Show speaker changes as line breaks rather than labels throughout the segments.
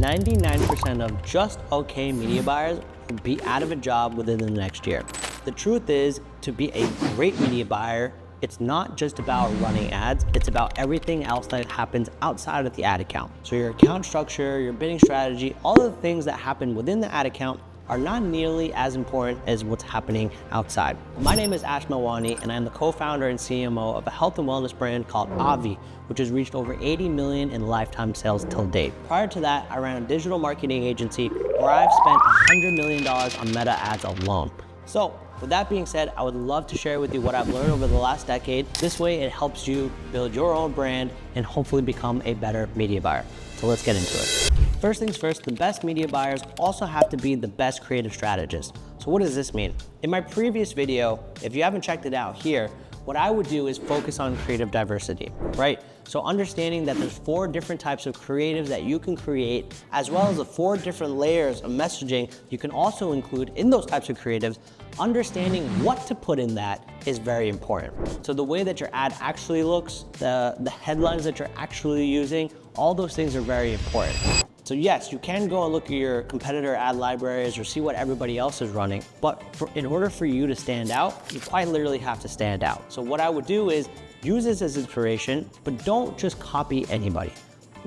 99% of just okay media buyers will be out of a job within the next year. The truth is, to be a great media buyer, it's not just about running ads, it's about everything else that happens outside of the ad account. So your account structure, your bidding strategy, all of the things that happen within the ad account are not nearly as important as what's happening outside. My name is Ashvin Melwani, and I'm the co-founder and CMO of a health and wellness brand called Obvi, which has reached over 80 million in lifetime sales till date. Prior to that, I ran a digital marketing agency where I've spent $100 million on meta ads alone. So with that being said, I would love to share with you what I've learned over the last decade. This way it helps you build your own brand and hopefully become a better media buyer. So let's get into it. First things first, the best media buyers also have to be the best creative strategists. So what does this mean? In my previous video, if you haven't checked it out here, what I would do is focus on creative diversity, right? So understanding that there's 4 different types of creatives that you can create, as well as the 4 different layers of messaging you can also include in those types of creatives. Understanding what to put in that is very important. So the way that your ad actually looks, the headlines that you're actually using, all those things are very important. So yes, you can go and look at your competitor ad libraries or see what everybody else is running, but in order for you to stand out, you quite literally have to stand out. So what I would do is use this as inspiration, but don't just copy anybody.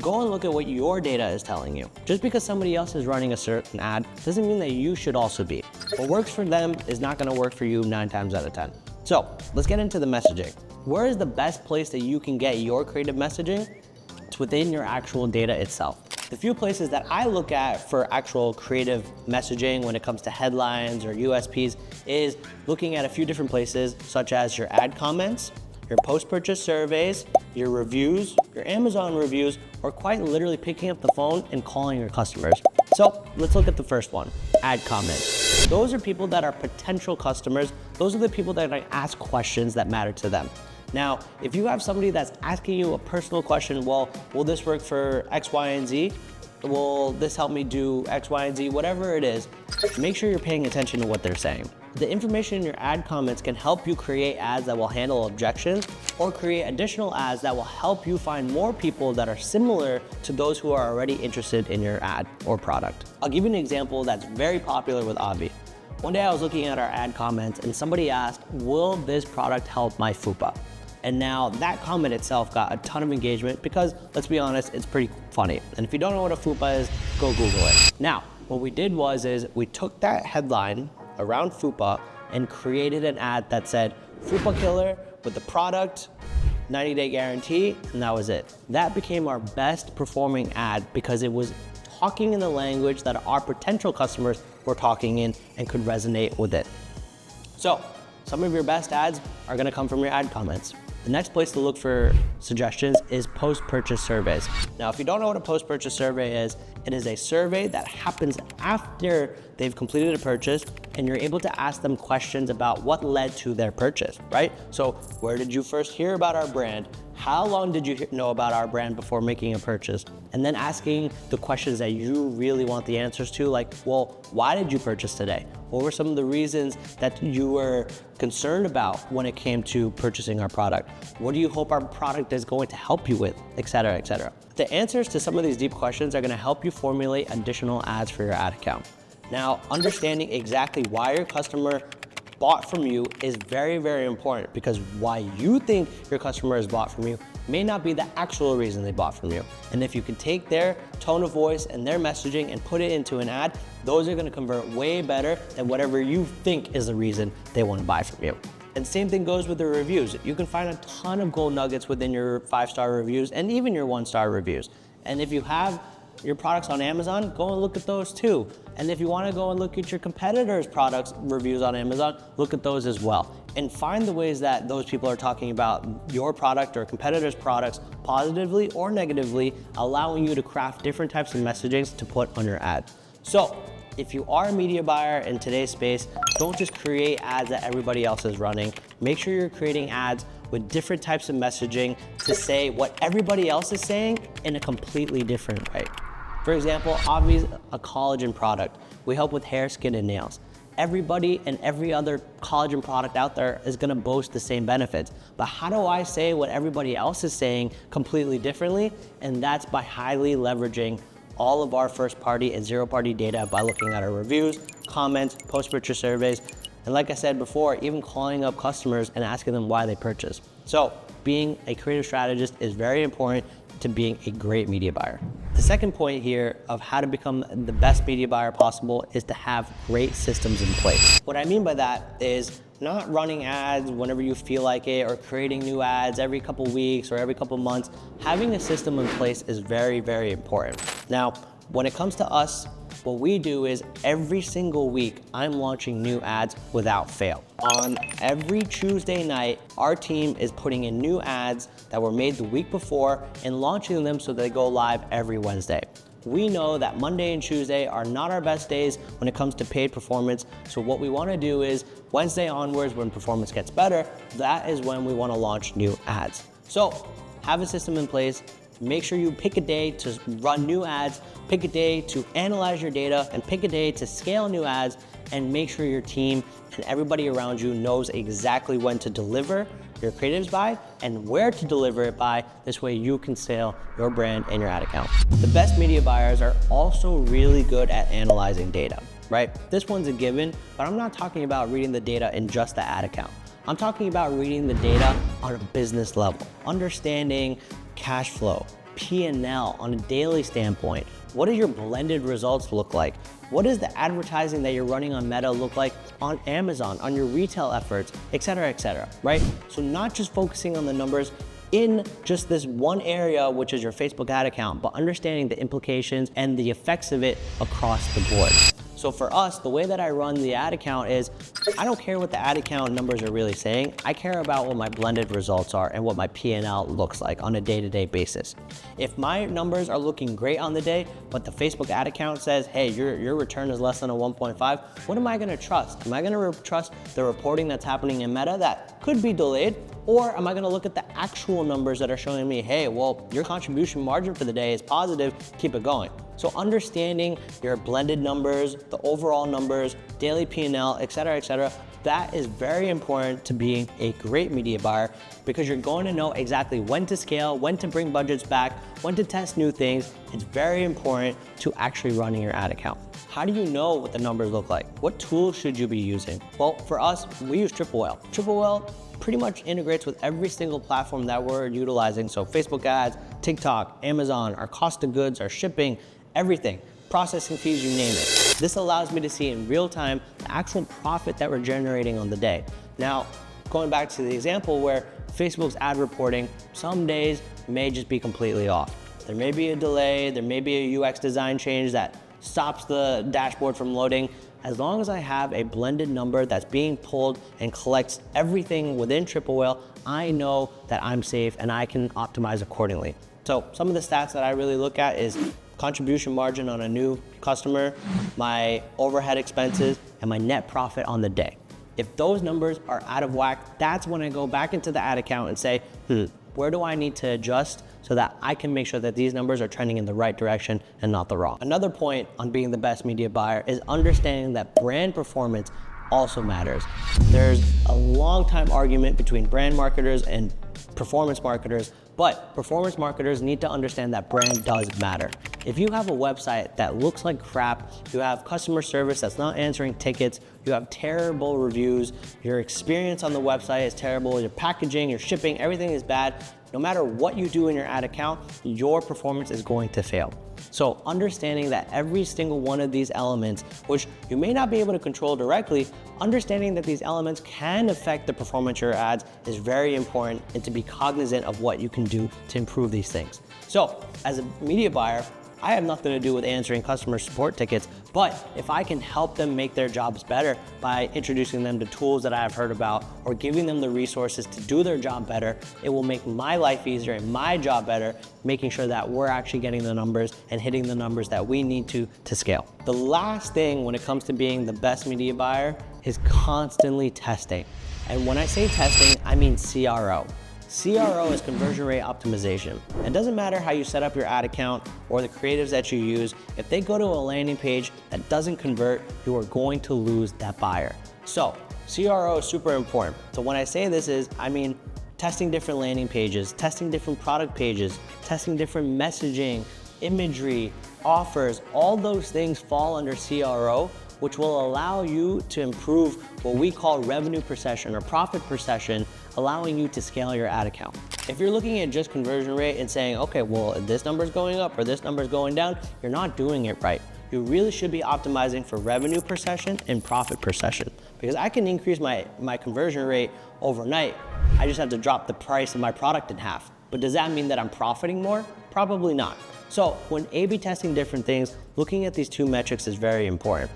Go and look at what your data is telling you. Just because somebody else is running a certain ad doesn't mean that you should also be. What works for them is not gonna work for you 9 times out of 10. So let's get into the messaging. Where is the best place that you can get your creative messaging? It's within your actual data itself. The few places that I look at for actual creative messaging when it comes to headlines or USPs is looking at a few different places, such as your ad comments, your post-purchase surveys, your reviews, your Amazon reviews, or quite literally picking up the phone and calling your customers. So let's look at the first one, ad comments. Those are people that are potential customers. Those are the people that ask questions that matter to them. Now, if you have somebody that's asking you a personal question, well, will this work for X, Y, and Z? Will this help me do X, Y, and Z? Whatever it is, make sure you're paying attention to what they're saying. The information in your ad comments can help you create ads that will handle objections or create additional ads that will help you find more people that are similar to those who are already interested in your ad or product. I'll give you an example that's very popular with Obvi. One day I was looking at our ad comments and somebody asked, will this product help my fupa? And now that comment itself got a ton of engagement because, let's be honest, it's pretty funny. And if you don't know what a fupa is, go Google it. Now, what we did is we took that headline around fupa and created an ad that said, fupa killer with the product, 90-day guarantee, and that was it. That became our best performing ad because it was talking in the language that our potential customers were talking in and could resonate with it. So, some of your best ads are gonna come from your ad comments. The next place to look for suggestions is post-purchase surveys. Now, if you don't know what a post-purchase survey is, it is a survey that happens after they've completed a purchase and you're able to ask them questions about what led to their purchase, right? So where did you first hear about our brand? How long did you know about our brand before making a purchase? And then asking the questions that you really want the answers to, like, well, why did you purchase today? What were some of the reasons that you were concerned about when it came to purchasing our product? What do you hope our product is going to help you with, et cetera, et cetera. The answers to some of these deep questions are gonna help you formulate additional ads for your ad account. Now, understanding exactly why your customer bought from you is very, very important because why you think your customer has bought from you may not be the actual reason they bought from you. And if you can take their tone of voice and their messaging and put it into an ad, those are gonna convert way better than whatever you think is the reason they wanna buy from you. And same thing goes with the reviews. You can find a ton of gold nuggets within your 5-star reviews and even your 1-star reviews. And if you have your products on Amazon, go and look at those too. And if you want to go and look at your competitors' products reviews on Amazon, look at those as well. And find the ways that those people are talking about your product or competitors' products positively or negatively, allowing you to craft different types of messagings to put on your ad. So if you are a media buyer in today's space, don't just create ads that everybody else is running. Make sure you're creating ads with different types of messaging to say what everybody else is saying in a completely different way. For example, Obvi's a collagen product. We help with hair, skin, and nails. Everybody and every other collagen product out there is gonna boast the same benefits. But how do I say what everybody else is saying completely differently? And that's by highly leveraging all of our first party and zero party data by looking at our reviews, comments, post-purchase surveys, and like I said before, even calling up customers and asking them why they purchased. So being a creative strategist is very important to being a great media buyer. The second point here of how to become the best media buyer possible is to have great systems in place. What I mean by that is not running ads whenever you feel like it or creating new ads every couple weeks or every couple months. Having a system in place is very, very important. Now, when it comes to us, what we do is every single week, I'm launching new ads without fail. On every Tuesday night, our team is putting in new ads that were made the week before and launching them so they go live every Wednesday. We know that Monday and Tuesday are not our best days when it comes to paid performance. So what we want to do is Wednesday onwards, when performance gets better, that is when we want to launch new ads. So have a system in place. Make sure you pick a day to run new ads, pick a day to analyze your data, and pick a day to scale new ads, and make sure your team and everybody around you knows exactly when to deliver your creatives by and where to deliver it by. This way you can scale your brand and your ad account. The best media buyers are also really good at analyzing data, right? This one's a given, but I'm not talking about reading the data in just the ad account. I'm talking about reading the data on a business level, understanding cash flow, P&L on a daily standpoint. What do your blended results look like? What does the advertising that you're running on Meta look like on Amazon, on your retail efforts, et cetera, right? So not just focusing on the numbers in just this one area, which is your Facebook ad account, but understanding the implications and the effects of it across the board. So for us, the way that I run the ad account is, I don't care what the ad account numbers are really saying. I care about what my blended results are and what my P&L looks like on a day-to-day basis. If my numbers are looking great on the day, but the Facebook ad account says, hey, your return is less than a 1.5, what am I gonna trust? Am I gonna trust the reporting that's happening in Meta that could be delayed? Or am I gonna look at the actual numbers that are showing me, hey, well, your contribution margin for the day is positive, keep it going. So understanding your blended numbers, the overall numbers, daily P&L, et cetera, that is very important to being a great media buyer, because you're going to know exactly when to scale, when to bring budgets back, when to test new things. It's very important to actually running your ad account. How do you know what the numbers look like? What tools should you be using? Well, for us, we use Triple Whale. Triple Whale pretty much integrates with every single platform that we're utilizing. So Facebook ads, TikTok, Amazon, our cost of goods, our shipping, everything, processing fees, you name it. This allows me to see in real time the actual profit that we're generating on the day. Now, going back to the example where Facebook's ad reporting, some days may just be completely off. There may be a delay, there may be a UX design change that stops the dashboard from loading. As long as I have a blended number that's being pulled and collects everything within Triple Whale, I know that I'm safe and I can optimize accordingly. So some of the stats that I really look at is contribution margin on a new customer, my overhead expenses, and my net profit on the day. If those numbers are out of whack, that's when I go back into the ad account and say, where do I need to adjust so that I can make sure that these numbers are trending in the right direction and not the wrong. Another point on being the best media buyer is understanding that brand performance also matters. There's a long time argument between brand marketers and performance marketers, but performance marketers need to understand that brand does matter. If you have a website that looks like crap, you have customer service that's not answering tickets, you have terrible reviews, your experience on the website is terrible, your packaging, your shipping, everything is bad, no matter what you do in your ad account, your performance is going to fail. So understanding that every single one of these elements, which you may not be able to control directly, understanding that these elements can affect the performance of your ads is very important, and to be cognizant of what you can do to improve these things. So as a media buyer, I have nothing to do with answering customer support tickets, but if I can help them make their jobs better by introducing them to tools that I've heard about or giving them the resources to do their job better, it will make my life easier and my job better, making sure that we're actually getting the numbers and hitting the numbers that we need to scale. The last thing when it comes to being the best media buyer is constantly testing. And when I say testing, I mean CRO. CRO is conversion rate optimization. It doesn't matter how you set up your ad account or the creatives that you use. If they go to a landing page that doesn't convert, you are going to lose that buyer. So CRO is super important. So when I say this I mean testing different landing pages, testing different product pages, testing different messaging, imagery, offers, all those things fall under CRO, which will allow you to improve what we call revenue per session or profit per session, allowing you to scale your ad account. If you're looking at just conversion rate and saying, okay, well, this number's going up or this number's going down, you're not doing it right. You really should be optimizing for revenue per session and profit per session, because I can increase my conversion rate overnight. I just have to drop the price of my product in half. But does that mean that I'm profiting more? Probably not. So when A/B testing different things, looking at these two metrics is very important.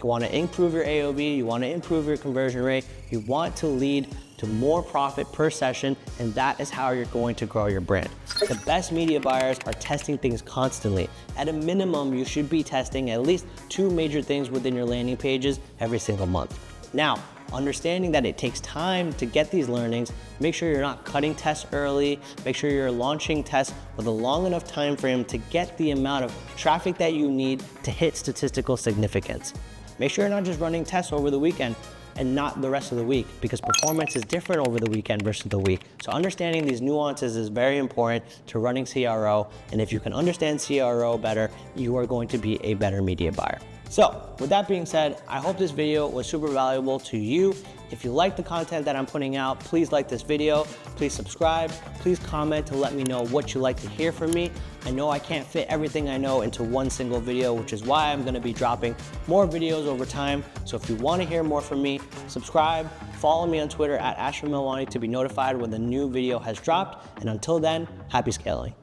You want to improve your AOV, you want to improve your conversion rate, you want to lead to more profit per session, and that is how you're going to grow your brand. The best media buyers are testing things constantly. At a minimum, you should be testing at least 2 major things within your landing pages every single month. Now, understanding that it takes time to get these learnings, make sure you're not cutting tests early, make sure you're launching tests with a long enough time frame to get the amount of traffic that you need to hit statistical significance. Make sure you're not just running tests over the weekend and not the rest of the week, because performance is different over the weekend versus the week. So understanding these nuances is very important to running CRO, and if you can understand CRO better, you are going to be a better media buyer. So with that being said, I hope this video was super valuable to you. If you like the content that I'm putting out, please like this video, please subscribe, please comment to let me know what you'd like to hear from me. I know I can't fit everything I know into one single video, which is why I'm gonna be dropping more videos over time. So if you wanna hear more from me, subscribe, follow me on Twitter at Ashvin Melwani to be notified when the new video has dropped. And until then, happy scaling.